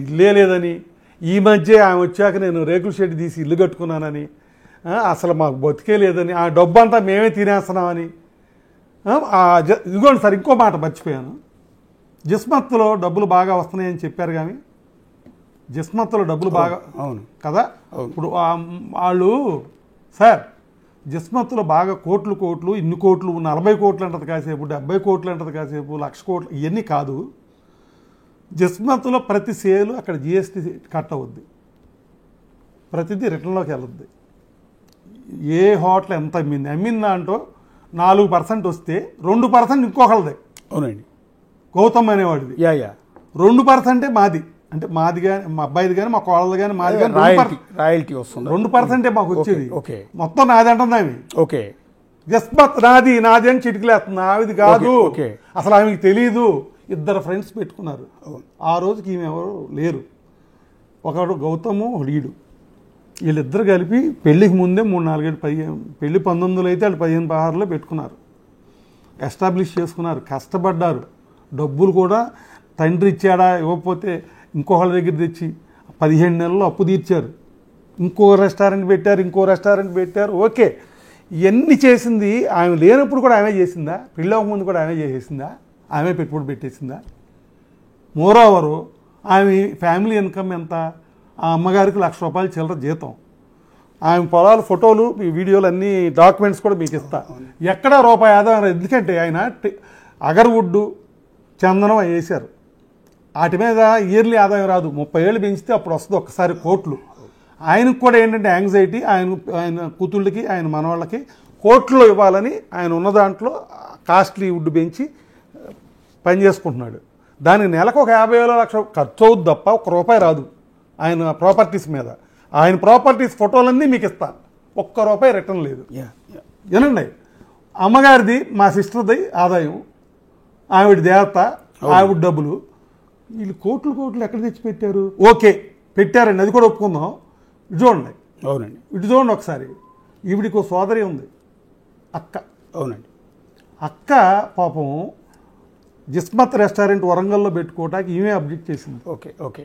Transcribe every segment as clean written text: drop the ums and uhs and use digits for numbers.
ఇల్లే లేదని, ఈ మధ్య ఆమె వచ్చాక నేను రేకుల షెడ్ తీసి ఇల్లు కట్టుకున్నానని, అసలు మాకు బతికే లేదని, ఆ డబ్బు అంతా మేమే తినేస్తున్నామని. ఇదిగోండి సార్, ఇంకో మాట మర్చిపోయాను. జిస్మత్తులో డబ్బులు బాగా వస్తున్నాయని చెప్పారు. కానీ జిస్మత్తులో డబ్బులు బాగా అవును కదా. ఇప్పుడు వాళ్ళు సార్ జిస్మత్తులో బాగా కోట్లు కోట్లు, ఇన్ని కోట్లు, 40 కోట్లు అంటది కాసేపు, 70 కోట్లు అంటది కాసేపు, 1,00,000 కోట్లు, ఇవన్నీ కాదు. జిస్మత్తులో ప్రతి సేలు అక్కడ జిఎస్టీ కట్ అవుద్ది, ప్రతిదీ రిటర్న్లోకి వెళ్ళద్ది. ఏ హోటల్ ఎంత అమ్మిందా అంటూ 4% వస్తే 2% ఇంకొకళ్ళదే. అవునండి. గౌతమ్ అనేవాడిది 2% మాది, అంటే మాది కానీ మా అబ్బాయిది కానీ మా కోడలది కానీ మాది కానీ రాయల్టీ వస్తుంది, 2% మాకు వచ్చేది. ఓకే, మొత్తం నాది అంటుంది ఆమె. ఓకే, జస్మత్ నాది నాది అని చిటికలేస్తుంది. ఆవిది కాదు, అసలు ఆమెకి తెలీదు. 2 ఫ్రెండ్స్ పెట్టుకున్నారు. ఆ రోజుకి ఈమె ఎవరు లేరు. ఒకడు గౌతము, లీడు, వీళ్ళిద్దరు కలిపి పెళ్లికి ముందే 3-4 పెళ్లి 1900 అయితే వాళ్ళు 15-16లో పెట్టుకున్నారు, ఎస్టాబ్లిష్ చేసుకున్నారు, కష్టపడ్డారు. డబ్బులు కూడా తండ్రి ఇచ్చాడా, ఇవ్వకపోతే ఇంకొకళ్ళ దగ్గర తెచ్చి 15 నెలల్లో అప్పు తీర్చారు. ఇంకో రెస్టారెంట్ పెట్టారు. ఓకే, ఇవన్నీ చేసింది ఆమె లేనప్పుడు కూడా ఆమె చేసిందా? పెళ్ళవక ముందు కూడా ఆమె చేసేసిందా? ఆమె పెట్టుబడి పెట్టేసిందా? మోరోవరు ఆమె ఫ్యామిలీ ఇన్కమ్ ఎంత? ఆ అమ్మగారికి ₹1,00,000 చిల్లర జీతం. ఆమె పొలాలు ఫోటోలు, వీడియోలు, అన్ని డాక్యుమెంట్స్ కూడా మీకు ఇస్తా. ఎక్కడా రూపాయి ఆదాయం. ఎందుకంటే ఆయన అగర్వుడ్డు, చందనం వేశారు. వాటి మీద ఇయర్లీ ఆదాయం రాదు. 30 ఏళ్ళు పెంచితే అప్పుడు వస్తుంది ఒక్కసారి కోట్లు. ఆయనకు కూడా ఏంటంటే యాంగ్జైటీ, ఆయన కూతుళ్ళకి, ఆయన మనవాళ్ళకి కోట్లు ఇవ్వాలని ఆయన ఉన్న దాంట్లో కాస్ట్లీ వుడ్ పెంచి పని చేసుకుంటున్నాడు. దానికి నెలకు ఒక 50,000 లక్షలు ఖర్చు అవుద్ది తప్ప ₹1 రాదు ఆయన ప్రాపర్టీస్ మీద. ఆయన ప్రాపర్టీస్ ఫోటోలన్నీ మీకు ఇస్తాను, ₹1 రిటర్న్ లేదు. వినండి, అమ్మగారిది మా సిస్టర్ది ఆదాయం, ఆవిడ దేవత, ఆవిడ డబ్బులు, వీళ్ళు కోట్లు ఎక్కడ తెచ్చి పెట్టారు? ఓకే పెట్టారండి, అది కూడా ఒప్పుకుందాం. ఇటు చూడండి. అవునండి. ఇటు చూడండి ఒకసారి. ఈవిడికి ఒక సోదరి ఉంది, అక్క. అవునండి. అక్క పాపం జిస్మత్ రెస్టారెంట్ వరంగల్లో పెట్టుకోవటానికి ఈమె అబ్జెక్ట్ చేసింది. ఓకే, ఓకే,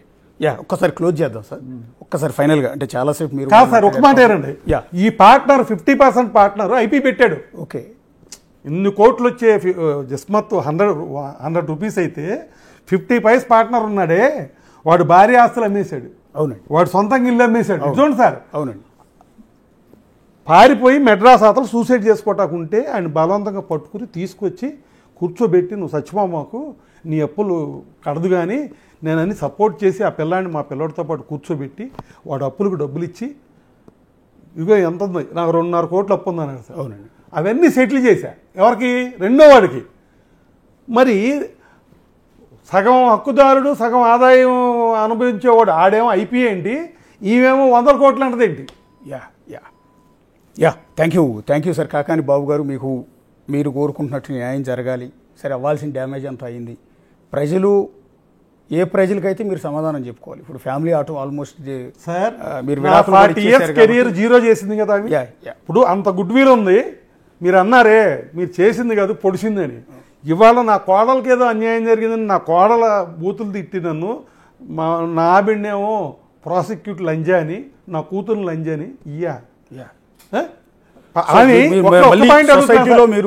ఒక్కసారి క్లోజ్ చేద్దాం సార్. ఒక్కసారి ఫైనల్గా, అంటే చాలాసేపు మీరు కాదు సార్, ఒక మాట ఏనండి. ఈ పార్ట్నర్ 50% పార్ట్నర్ ఐపీ పెట్టాడు. ఓకే, ఇన్ని కోట్లు వచ్చే జిస్మత్ 100 రూపీస్ అయితే 50 పైస్ పార్ట్నర్ ఉన్నాడే, వాడు భారీ ఆస్తులు అమ్మేశాడు. అవునండి. వాడు సొంతంగా ఇల్లు అమ్మేశాడు. చూడండి సార్. అవునండి. పారిపోయి మెడ్రాస్ అతను సూసైడ్ చేసుకోవటాకుంటే ఆయన బలవంతంగా పట్టుకుని తీసుకొచ్చి కూర్చోబెట్టి, నువ్వు సచ్చిమామాకు నీ అప్పులు కడదు కానీ నేనని సపోర్ట్ చేసి ఆ పిల్లాన్ని మా పిల్లడితో పాటు కూర్చోబెట్టి వాడు అప్పులకు డబ్బులు ఇచ్చి, ఇదిగో ఎంత ఉంది, నాకు 2.5 కోట్లు అప్పు ఉందన్నాడు సార్. అవునండి. అవన్నీ సెటిల్ చేశా. ఎవరికి? రెండో వాడికి. మరి సగం హక్కుదారుడు, సగం ఆదాయం అనుభవించేవాడు ఆడేమో ఐపీ ఏంటి, ఈమెమో 100 కోట్లు అంటదేంటి? Thank you sir. Kakani Babu garu, మీరు కోరుకుంటున్నట్టు న్యాయం జరగాలి. సరే, అవ్వాల్సిన డ్యామేజ్ అంతా అయింది. ప్రజలకైతే మీరు సమాధానం చెప్పుకోవాలి. ఇప్పుడు ఫ్యామిలీ ఆటో ఆల్మోస్ట్ సార్ మీరు 40 years కెరీర్ జీరో చేసింది కదా. ఇప్పుడు అంత గుడ్ విల్ ఉంది. మీరు అన్నారే మీరు చేసింది కాదు పొడిచిందని. ఇవాళ నా కోడలకి ఏదో అన్యాయం జరిగిందని నా కోడల బూతులు తిట్టి నన్ను, నా బిడ్డేమో ప్రాసిక్యూట్ లంజా అని, నా కూతురు లంజా అని.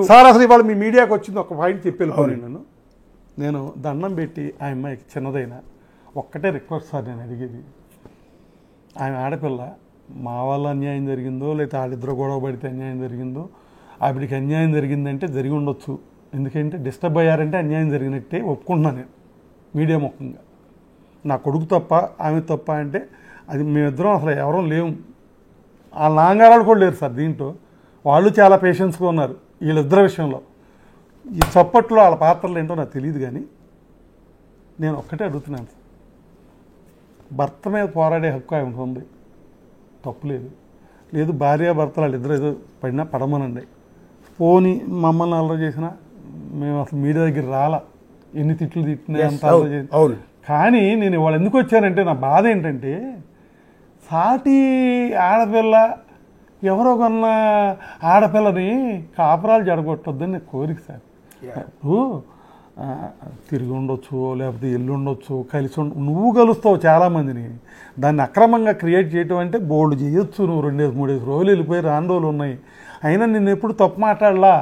సార్ అసలు ఇవాళ మీ మీడియాకి వచ్చింది ఒక పాయింట్ చెప్పి వెళ్ళిపోయి నేను దండం పెట్టి ఆ అమ్మాయికి చిన్నదైనా ఒక్కటే రిక్వెస్ట్ సార్ నేను అడిగేది. ఆమె ఆడపిల్ల, మా వల్ల అన్యాయం జరిగిందో లేకపోతే వాళ్ళిద్దరు గొడవ పడితే అన్యాయం జరిగిందో, ఆవిడికి అన్యాయం జరిగిందంటే జరిగి ఉండొచ్చు. ఎందుకంటే డిస్టర్బ్ అయ్యారంటే అన్యాయం జరిగినట్టే ఒప్పుకుంటున్నాను నేను మీడియా ముఖంగా. నా కొడుకు తప్ప ఆమె తప్ప అంటే అది మేమిద్దరం అసలు ఎవరూ లేవు. వాళ్ళ నాన్నగారు కూడా లేరు సార్ దీంట్లో. వాళ్ళు చాలా పేషెన్స్గా ఉన్నారు వీళ్ళిద్దరి విషయంలో. ఈ చప్పట్లో వాళ్ళ పాత్రలు ఏంటో నాకు తెలియదు. కానీ నేను ఒక్కటే అడుగుతున్నాను సార్, భర్త మీద పోరాడే హక్కు ఆమెకు ఉంది, తప్పులేదు. లేదు భార్యాభర్తలు వాళ్ళిద్దరు ఏదో పడినా పడమనండి. పోనీ మమ్మల్ని అల్లరి చేసినా మేము అసలు మీడియా దగ్గర రాలా, ఎన్ని తిట్లు తిట్టినా అంత అల్లరి చేసి. కానీ నేను ఇవాళ ఎందుకు వచ్చానంటే నా బాధ ఏంటంటే, సాటి ఆడపిల్ల ఎవరో కొన్న ఆడపిల్లని కాపురాలు జడగొట్టొద్దని నేను కోరిక సార్. తిరిగి ఉండొచ్చు, లేకపోతే ఎల్లు ఉండొచ్చు, నువ్వు కలుస్తావు చాలామందిని. దాన్ని అక్రమంగా క్రియేట్ చేయటం అంటే బోల్డ్ చేయొచ్చు. నువ్వు 2-3 రోజులు వెళ్ళిపోయి రాని రోజులు ఉన్నాయి. అయినా నిన్ను ఎప్పుడు తప్పు మాట్లాడలా.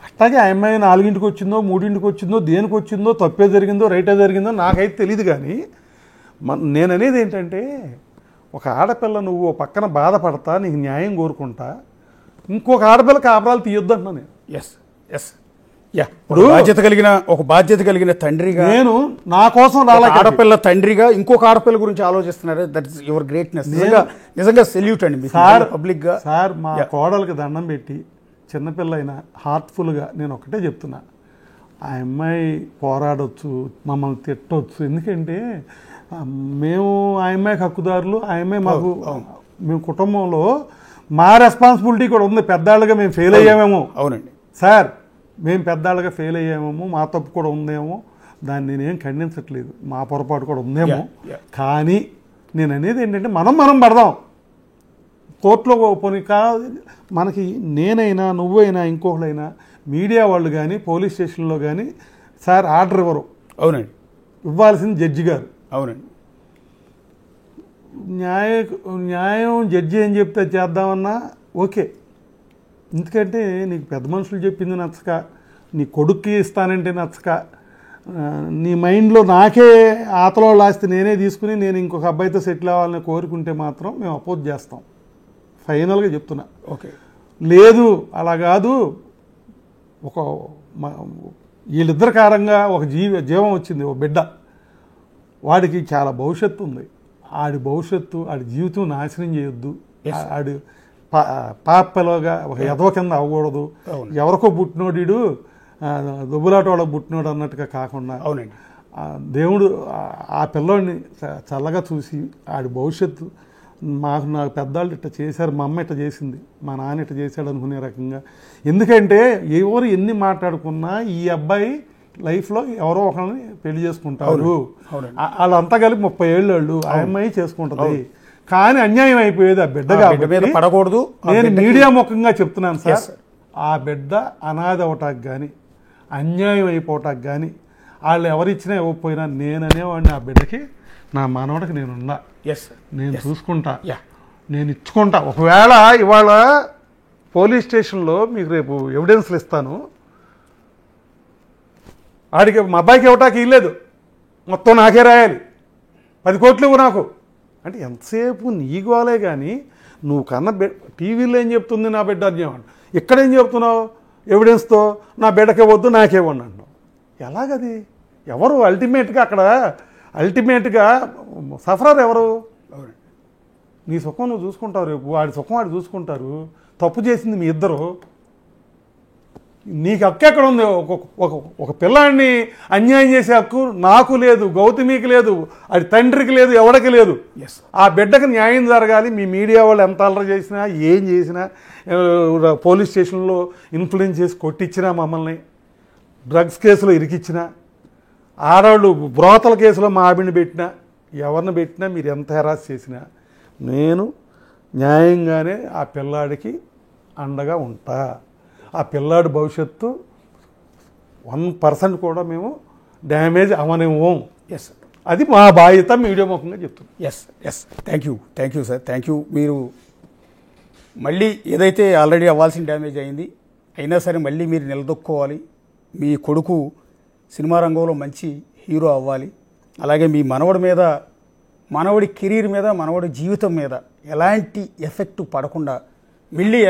అట్లాగే ఆ అమ్మాయి 4ంటికి వచ్చిందో 3ంటికి వచ్చిందో దేనికి వచ్చిందో, తప్పే జరిగిందో రైటే జరిగిందో నాకైతే తెలియదు. కానీ నేను అనేది ఏంటంటే, ఒక ఆడపిల్ల నువ్వు పక్కన బాధపడతా, నీకు న్యాయం కోరుకుంటా, ఇంకొక ఆడపిల్ల కాపురాలు తీయొద్దు అంటున్నా నేను. ఎస్ ఎస్ ఒక బాధ్యత కలిగిన తండ్రిగా నేను నా కోసం ఆడపిల్ల తండ్రిగా ఇంకొక ఆడపిల్ల గురించి ఆలోచిస్తున్నారు. That is your greatness. నిజంగా సెల్యూట్ అండి సార్. పబ్లిక్ గా సార్, మా కోడలికి దండం పెట్టి, చిన్నపిల్ల అయినా హార్ట్ఫుల్గా నేను ఒకటే చెప్తున్నా, ఆ అమ్మాయి పోరాడొచ్చు, మమ్మల్ని తిట్టవచ్చు. ఎందుకంటే మేము ఆ అమ్మాయికి హక్కుదారులు, ఆ అమ్మాయి మాకు, మేము కుటుంబంలో మా రెస్పాన్సిబిలిటీ కూడా ఉంది. పెద్దాళ్ళుగా మేము ఫెయిల్ అయ్యామేమో. అవునండి సార్, మేము పెద్దాళ్ళుగా ఫెయిల్ అయ్యామేమో, మా తప్పు కూడా ఉందేమో, దాన్ని నేనేం ఖండించట్లేదు, మా పొరపాటు కూడా ఉందేమో. కానీ నేను అనేది ఏంటంటే, మనం పడదాం కోర్టులో. పోనీ మనకి నేనైనా నువ్వైనా ఇంకొకరైనా మీడియా వాళ్ళు కానీ పోలీస్ స్టేషన్లో కానీ సార్ ఆర్డర్ ఇవ్వరు. అవునండి, ఇవ్వాల్సింది జడ్జి గారు. అవునండి, న్యాయం జడ్జి ఏం చెప్తే చేద్దామన్నా ఓకే. ఎందుకంటే నీకు పెద్ద మనుషులు చెప్పింది నచ్చక, నీ కొడుక్కి ఇస్తానంటే నచ్చక, నీ మైండ్లో నాకే ఆతలో లాస్తే నేనే తీసుకుని నేను ఇంకొక అబ్బాయితో సెటిల్ అవ్వాలని కోరుకుంటే మాత్రం మేము అపోజ్ చేస్తాం. ఫైనల్గా చెప్తున్నా. ఓకే, లేదు అలా కాదు, వీళ్ళిద్దరి కారంగా ఒక జీవం వచ్చింది, ఒక బిడ్డ, వాడికి చాలా భవిష్యత్తు ఉంది, ఆడి భవిష్యత్తు, ఆడి జీవితం నాశనం చేయొద్దు, ఆడు పాపలోగా ఒక ఎదవ కింద అవ్వకూడదు, ఎవరికో పుట్టినోడు దుబ్బులాట వాళ్ళకి పుట్టినోడు అన్నట్టుగా కాకుండా. అవునండి, దేవుడు ఆ పిల్లోడిని చల్లగా చూసి ఆడి భవిష్యత్తు, నాకు పెద్దవాళ్ళు ఇట్లా చేశారు, మా అమ్మ ఇట్లా చేసింది, మా నాన్న ఇట్లా చేశాడు అనుకునే రకంగా. ఎందుకంటే ఎవరు ఎన్ని మాట్లాడుకున్నా ఈ అబ్బాయి లైఫ్లో ఎవరో ఒకరిని పెళ్లి చేసుకుంటారు. వాళ్ళంతా కలిపి 30 ఏళ్ళు వాళ్ళు, ఆ అమ్మాయి చేసుకుంటుంది. కానీ అన్యాయం అయిపోయేది ఆ బిడ్డ కాబట్టి పడకూడదు. నేను మీడియా ముఖంగా చెప్తున్నాను సార్, ఆ బిడ్డ అనాథ అవటానికి కానీ అన్యాయం అయిపోవటానికి కానీ వాళ్ళు ఎవరిచ్చినా ఇవ్వకపోయినా నేననేవాడిని, ఆ బిడ్డకి నా మనవడికి నేనున్నా, నేను చూసుకుంటా, నేను ఇచ్చుకుంటా. ఒకవేళ ఇవాళ పోలీస్ స్టేషన్లో మీకు రేపు ఎవిడెన్స్లు ఇస్తాను, ఆడికి మా అబ్బాయికి ఇవ్వటానికి ఇవ్వలేదు, మొత్తం నాకే రాయాలి, 10 కోట్లు ఇవ్వు నాకు అంటే ఎంతసేపు నీ గోలే. కానీ నువ్వు కన్న టీవీలో ఏం చెప్తుంది నా బిడ్డ అన్యాయం, ఇక్కడేం చెప్తున్నావు ఎవిడెన్స్తో, నా బిడ్డకే వద్దు నాకే ఇవ్వండి అంటున్నావు. ఎలాగది? ఎవరు అల్టిమేట్గా సఫరర్ ఎవరు? నీ సుఖం నువ్వు చూసుకుంటావు, రేపు వాడి సుఖం వాడు చూసుకుంటారు. తప్పు చేసింది మీ ఇద్దరు. నీకు హక్కు ఎక్కడ ఉంది? ఒక పిల్లాడిని అన్యాయం చేసే హక్కు నాకు లేదు, గౌతమికి లేదు, అది తండ్రికి లేదు, ఎవరికి లేదు. ఆ బిడ్డకు న్యాయం జరగాలి. మీ మీడియా వాళ్ళు ఎంత అల్లరి చేసినా, ఏం చేసినా, పోలీస్ స్టేషన్లో ఇన్ఫ్లుయెన్స్ చేసి కొట్టించినా, మమ్మల్ని డ్రగ్స్ కేసులో ఇరికిచ్చినా, ఆడవాళ్ళు బ్రోతల కేసులో మా ఆవిడని పెట్టినా, ఎవరిని పెట్టినా, మీరు ఎంత హెరాస్ చేసినా నేను న్యాయంగానే ఆ పిల్లాడికి అండగా ఉంటా. ఆ పిల్లాడి భవిష్యత్తు 1% కూడా మేము డ్యామేజ్ అవనివ్వం. అది మా బాధ్యత మీడియా ముఖంగా చెప్తున్నాం. Thank you sir, thank you. మీరు మళ్ళీ ఏదైతే ఆల్రెడీ అవ్వాల్సిన డ్యామేజ్ అయింది అయినా సరే మళ్ళీ మీరు నిలదొక్కోవాలి. మీ కొడుకు సినిమా రంగంలో మంచి హీరో అవ్వాలి. అలాగే మీ మనవడి కెరీర్ మీద, మనవడి జీవితం మీద ఎలాంటి ఎఫెక్ట్ పడకుండా మళ్ళీ